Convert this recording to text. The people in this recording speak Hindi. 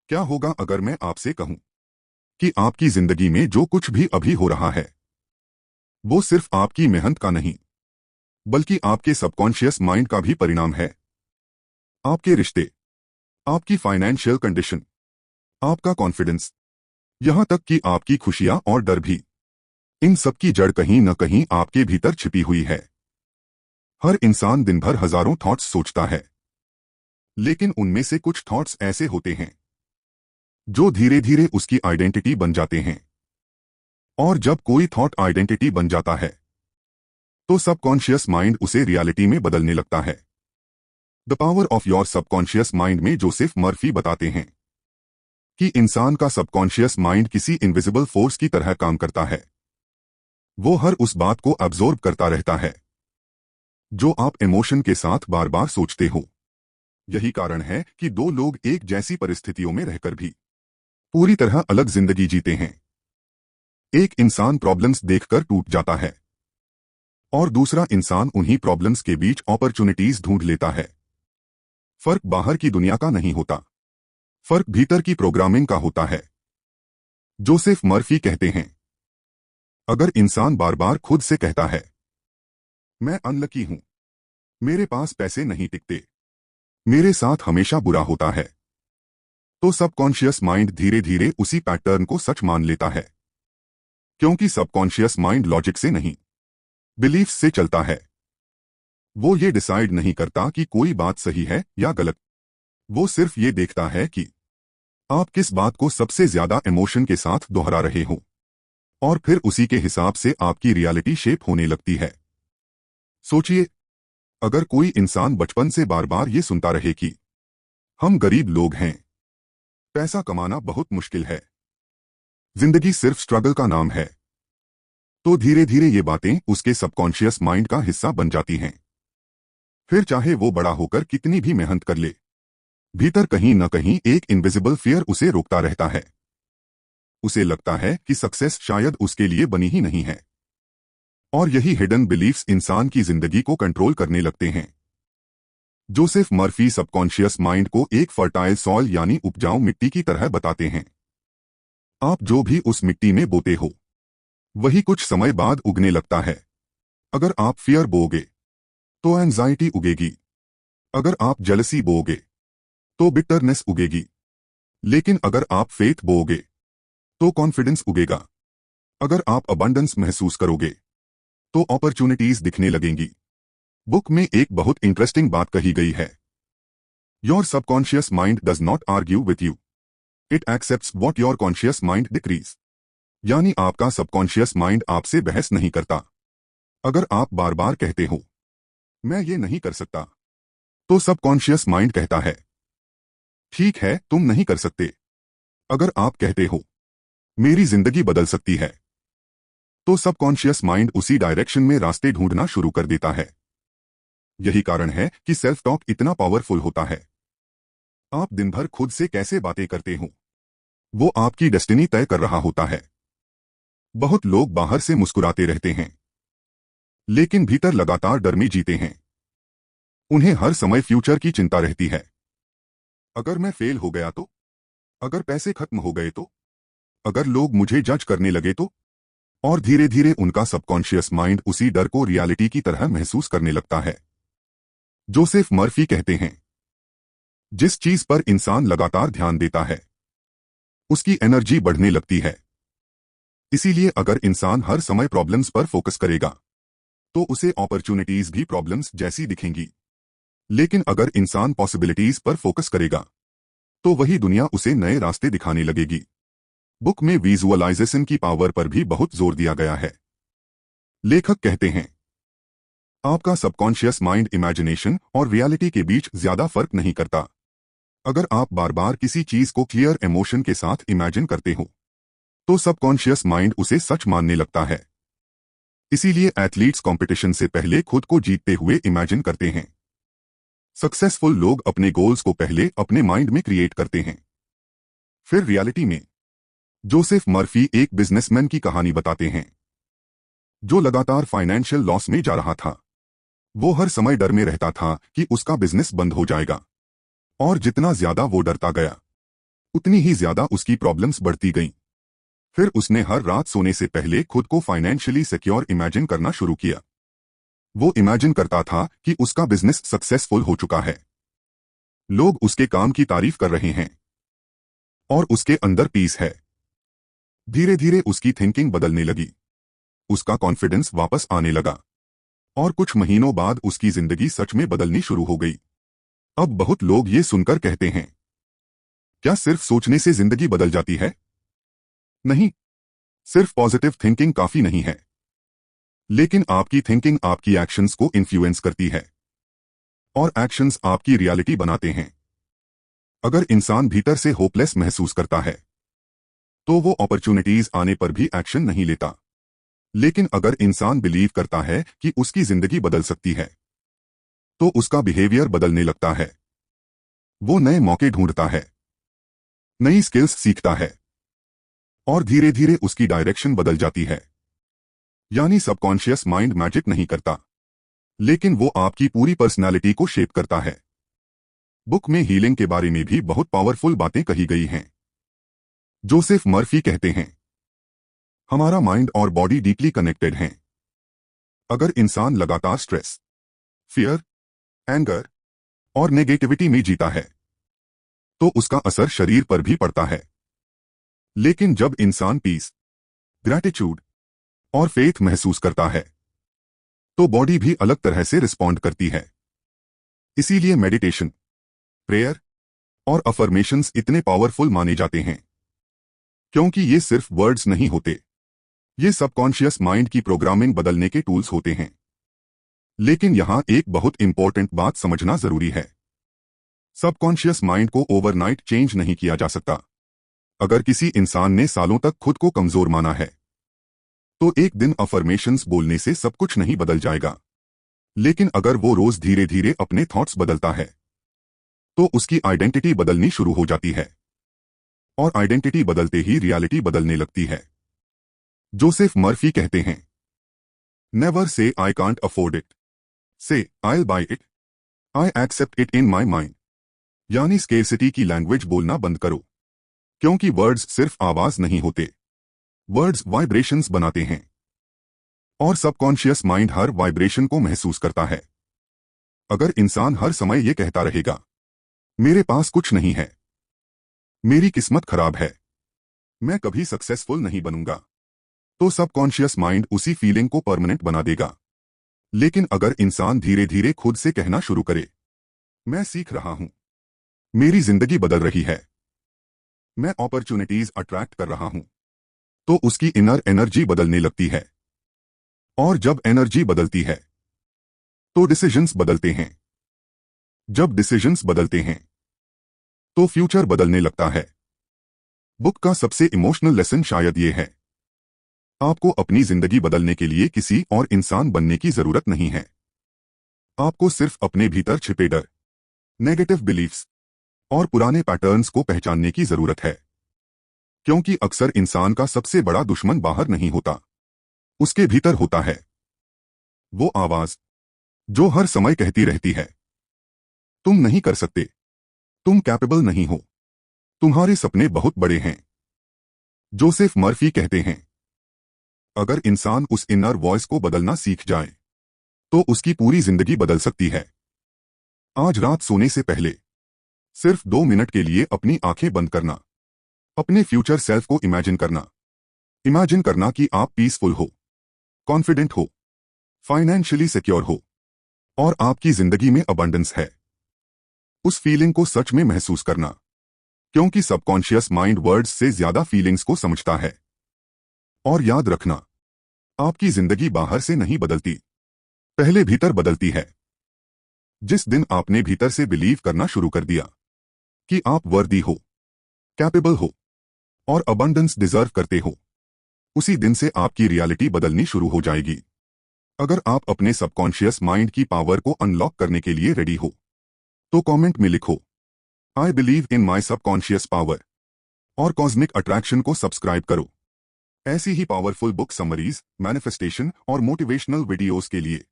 क्या होगा अगर मैं आपसे कहूं कि आपकी जिंदगी में जो कुछ भी अभी हो रहा है वो सिर्फ आपकी मेहनत का नहीं बल्कि आपके सबकॉन्शियस माइंड का भी परिणाम है। आपके रिश्ते, आपकी फाइनेंशियल कंडीशन, आपका कॉन्फिडेंस, यहां तक कि आपकी खुशियां और डर भी, इन सब की जड़ कहीं न कहीं आपके भीतर छिपी हुई है। हर इंसान दिन भर हजारों थॉट्स सोचता है, लेकिन उनमें से कुछ थॉट्स ऐसे होते हैं जो धीरे धीरे उसकी आइडेंटिटी बन जाते हैं। और जब कोई थॉट आइडेंटिटी बन जाता है तो सबकॉन्शियस माइंड उसे रियलिटी में बदलने लगता है। The power of your subconscious mind में जोसेफ मर्फी बताते हैं कि इंसान का सबकॉन्शियस माइंड किसी इनविजिबल फोर्स की तरह काम करता है। वो हर उस बात को अब्जॉर्ब करता रहता है जो आप इमोशन के साथ बार बार सोचते हो। यही कारण है कि दो लोग एक जैसी परिस्थितियों में रहकर भी पूरी तरह अलग जिंदगी जीते हैं। एक इंसान प्रॉब्लम्स देखकर टूट जाता है और दूसरा इंसान उन्हीं प्रॉब्लम्स के बीच अपॉर्चुनिटीज ढूंढ लेता है। फर्क बाहर की दुनिया का नहीं होता, फर्क भीतर की प्रोग्रामिंग का होता है। जोसेफ मर्फी कहते हैं, अगर इंसान बार बार खुद से कहता है मैं अनलकी हूं, मेरे पास पैसे नहीं टिकते, मेरे साथ हमेशा बुरा होता है, तो सबकॉन्शियस माइंड धीरे धीरे उसी पैटर्न को सच मान लेता है। क्योंकि सबकॉन्शियस माइंड लॉजिक से नहीं, बिलीफ से चलता है। वो ये डिसाइड नहीं करता कि कोई बात सही है या गलत, वो सिर्फ ये देखता है कि आप किस बात को सबसे ज्यादा इमोशन के साथ दोहरा रहे हो, और फिर उसी के हिसाब से आपकी रियलिटी शेप होने लगती है। सोचिए, अगर कोई इंसान बचपन से बार बार ये सुनता रहे कि हम गरीब लोग हैं, पैसा कमाना बहुत मुश्किल है, जिंदगी सिर्फ स्ट्रगल का नाम है, तो धीरे धीरे ये बातें उसके सबकॉन्शियस माइंड का हिस्सा बन जाती हैं। फिर चाहे वो बड़ा होकर कितनी भी मेहनत कर ले, भीतर कहीं न कहीं एक इनविजिबल फियर उसे रोकता रहता है। उसे लगता है कि सक्सेस शायद उसके लिए बनी ही नहीं है, और यही हिडन बिलीफ्स इंसान की जिंदगी को कंट्रोल करने लगते हैं। जोसेफ मर्फी सबकॉन्शियस माइंड को एक फर्टाइल सॉइल यानी उपजाऊ मिट्टी की तरह बताते हैं। आप जो भी उस मिट्टी में बोते हो वही कुछ समय बाद उगने लगता है। अगर आप फियर बोओगे तो एंजाइटी उगेगी, अगर आप जेलसी बोओगे तो बिटरनेस उगेगी, लेकिन अगर आप फेथ बोओगे तो कॉन्फिडेंस उगेगा। अगर आप अबंडेंस महसूस करोगे तो अपॉर्चुनिटीज दिखने लगेंगी। बुक में एक बहुत इंटरेस्टिंग बात कही गई है, your subconscious mind does not argue with you, it accepts what your conscious mind decrease. यानी आपका सबकॉन्शियस माइंड आपसे बहस नहीं करता। अगर आप बार बार कहते हो मैं ये नहीं कर सकता, तो सबकॉन्शियस माइंड कहता है ठीक है, तुम नहीं कर सकते। अगर आप कहते हो मेरी जिंदगी बदल सकती है, तो सबकॉन्शियस माइंड उसी डायरेक्शन में रास्ते ढूंढना शुरू कर देता है। यही कारण है कि सेल्फ टॉक इतना पावरफुल होता है। आप दिन भर खुद से कैसे बातें करते हो वो आपकी डेस्टिनी तय कर रहा होता है। बहुत लोग बाहर से मुस्कुराते रहते हैं, लेकिन भीतर लगातार डर में जीते हैं। उन्हें हर समय फ्यूचर की चिंता रहती है। अगर मैं फेल हो गया तो, अगर पैसे खत्म हो गए तो, अगर लोग मुझे जज करने लगे तो, और धीरे धीरे उनका सबकॉन्शियस माइंड उसी डर को रियलिटी की तरह महसूस करने लगता है। जोसेफ मर्फी कहते हैं, जिस चीज पर इंसान लगातार ध्यान देता है उसकी एनर्जी बढ़ने लगती है। इसीलिए अगर इंसान हर समय प्रॉब्लम्स पर फोकस करेगा तो उसे अपॉर्चुनिटीज भी प्रॉब्लम्स जैसी दिखेंगी। लेकिन अगर इंसान पॉसिबिलिटीज पर फोकस करेगा तो वही दुनिया उसे नए रास्ते दिखाने लगेगी। बुक में विजुअलाइजेशन की पावर पर भी बहुत जोर दिया गया है। लेखक कहते हैं, आपका सबकॉन्शियस माइंड इमेजिनेशन और रियलिटी के बीच ज्यादा फर्क नहीं करता। अगर आप बार बार किसी चीज को क्लियर इमोशन के साथ इमेजिन करते हो तो सबकॉन्शियस माइंड उसे सच मानने लगता है। इसीलिए एथलीट्स कंपटीशन से पहले खुद को जीतते हुए इमेजिन करते हैं। सक्सेसफुल लोग अपने गोल्स को पहले अपने माइंड में क्रिएट करते हैं, फिर रियलिटी में। जोसेफ मर्फी एक बिजनेसमैन की कहानी बताते हैं जो लगातार फाइनेंशियल लॉस में जा रहा था। वो हर समय डर में रहता था कि उसका बिजनेस बंद हो जाएगा, और जितना ज्यादा वो डरता गया उतनी ही ज्यादा उसकी प्रॉब्लम्स बढ़ती गईं। फिर उसने हर रात सोने से पहले खुद को फाइनेंशियली सिक्योर इमेजिन करना शुरू किया। वो इमेजिन करता था कि उसका बिजनेस सक्सेसफुल हो चुका है, लोग उसके काम की तारीफ कर रहे हैं और उसके अंदर पीस है। धीरे धीरे उसकी थिंकिंग बदलने लगी, उसका कॉन्फिडेंस वापस आने लगा और कुछ महीनों बाद उसकी जिंदगी सच में बदलनी शुरू हो गई। अब बहुत लोग ये सुनकर कहते हैं, क्या सिर्फ सोचने से जिंदगी बदल जाती है? नहीं, सिर्फ पॉजिटिव थिंकिंग काफी नहीं है, लेकिन आपकी थिंकिंग आपकी एक्शंस को इन्फ्लुएंस करती है और एक्शंस आपकी रियलिटी बनाते हैं। अगर इंसान भीतर से होपलेस महसूस करता है तो वो अपॉर्चुनिटीज आने पर भी एक्शन नहीं लेता। लेकिन अगर इंसान बिलीव करता है कि उसकी जिंदगी बदल सकती है तो उसका बिहेवियर बदलने लगता है। वो नए मौके ढूंढता है, नई स्किल्स सीखता है और धीरे धीरे उसकी डायरेक्शन बदल जाती है। यानी सबकॉन्शियस माइंड मैजिक नहीं करता, लेकिन वो आपकी पूरी पर्सनालिटी को शेप करता है। बुक में हीलिंग के बारे में भी बहुत पावरफुल बातें कही गई हैं। जोसेफ मर्फी कहते हैं, हमारा माइंड और बॉडी डीपली कनेक्टेड हैं। अगर इंसान लगातार स्ट्रेस, फियर, एंगर और नेगेटिविटी में जीता है तो उसका असर शरीर पर भी पड़ता है। लेकिन जब इंसान पीस, ग्रैटिट्यूड और फेथ महसूस करता है तो बॉडी भी अलग तरह से रिस्पॉन्ड करती है। इसीलिए मेडिटेशन, प्रेयर और अफर्मेशंस इतने पावरफुल माने जाते हैं, क्योंकि ये सिर्फ वर्ड्स नहीं होते, ये सबकॉन्शियस माइंड की प्रोग्रामिंग बदलने के टूल्स होते हैं। लेकिन यहां एक बहुत इंपॉर्टेंट बात समझना जरूरी है, सबकॉन्शियस माइंड को ओवरनाइट चेंज नहीं किया जा सकता। अगर किसी इंसान ने सालों तक खुद को कमजोर माना है तो एक दिन अफर्मेशंस बोलने से सब कुछ नहीं बदल जाएगा। लेकिन अगर वो रोज धीरे धीरे अपने थॉट्स बदलता है तो उसकी आइडेंटिटी बदलनी शुरू हो जाती है और आइडेंटिटी बदलते ही रियलिटी बदलने लगती है। जोसेफ मर्फी कहते हैं, never say I can't afford it, say I will buy it, I accept it in my mind. यानी स्केर्सिटी की लैंग्वेज बोलना बंद करो, क्योंकि वर्ड्स सिर्फ आवाज नहीं होते, वर्ड्स वाइब्रेशंस बनाते हैं और सबकॉन्शियस माइंड हर वाइब्रेशन को महसूस करता है। अगर इंसान हर समय ये कहता रहेगा, मेरे पास कुछ नहीं है, मेरी किस्मत खराब है, मैं कभी सक्सेसफुल नहीं बनूंगा, तो सबकॉन्शियस माइंड उसी फीलिंग को परमानेंट बना देगा। लेकिन अगर इंसान धीरे धीरे खुद से कहना शुरू करे, मैं सीख रहा हूं, मेरी जिंदगी बदल रही है, मैं अपॉर्चुनिटीज अट्रैक्ट कर रहा हूं, तो उसकी इनर एनर्जी बदलने लगती है। और जब एनर्जी बदलती है तो डिसीजंस बदलते हैं, जब डिसीजंस बदलते हैं तो फ्यूचर बदलने लगता है। बुक का सबसे इमोशनल लेसन शायद ये है, आपको अपनी जिंदगी बदलने के लिए किसी और इंसान बनने की जरूरत नहीं है। आपको सिर्फ अपने भीतर छिपे डर, नेगेटिव बिलीफ्स और पुराने पैटर्न्स को पहचानने की जरूरत है। क्योंकि अक्सर इंसान का सबसे बड़ा दुश्मन बाहर नहीं होता, उसके भीतर होता है। वो आवाज जो हर समय कहती रहती है, तुम नहीं कर सकते, तुम कैपेबल नहीं हो, तुम्हारे सपने बहुत बड़े हैं। जोसेफ मर्फी कहते हैं, अगर इंसान उस इनर वॉइस को बदलना सीख जाए तो उसकी पूरी जिंदगी बदल सकती है। आज रात सोने से पहले सिर्फ 2 मिनट के लिए अपनी आंखें बंद करना, अपने फ्यूचर सेल्फ को इमेजिन करना कि आप पीसफुल हो, कॉन्फिडेंट हो, फाइनेंशियली सिक्योर हो और आपकी जिंदगी में अबंडेंस है। उस फीलिंग को सच में महसूस करना, क्योंकि सबकॉन्शियस माइंड वर्ड्स से ज्यादा फीलिंग्स को समझता है। और याद रखना, आपकी जिंदगी बाहर से नहीं बदलती, पहले भीतर बदलती है। जिस दिन आपने भीतर से बिलीव करना शुरू कर दिया कि आप वर्दी हो, कैपेबल हो और अबंडेंस डिजर्व करते हो, उसी दिन से आपकी रियलिटी बदलनी शुरू हो जाएगी। अगर आप अपने सबकॉन्शियस माइंड की पावर को अनलॉक करने के लिए रेडी हो तो कमेंट में लिखो, I believe in my subconscious power और कॉस्मिक अट्रैक्शन को सब्सक्राइब करो। ऐसी ही पावरफुल बुक समरीज, मैनिफेस्टेशन और मोटिवेशनल वीडियोस के लिए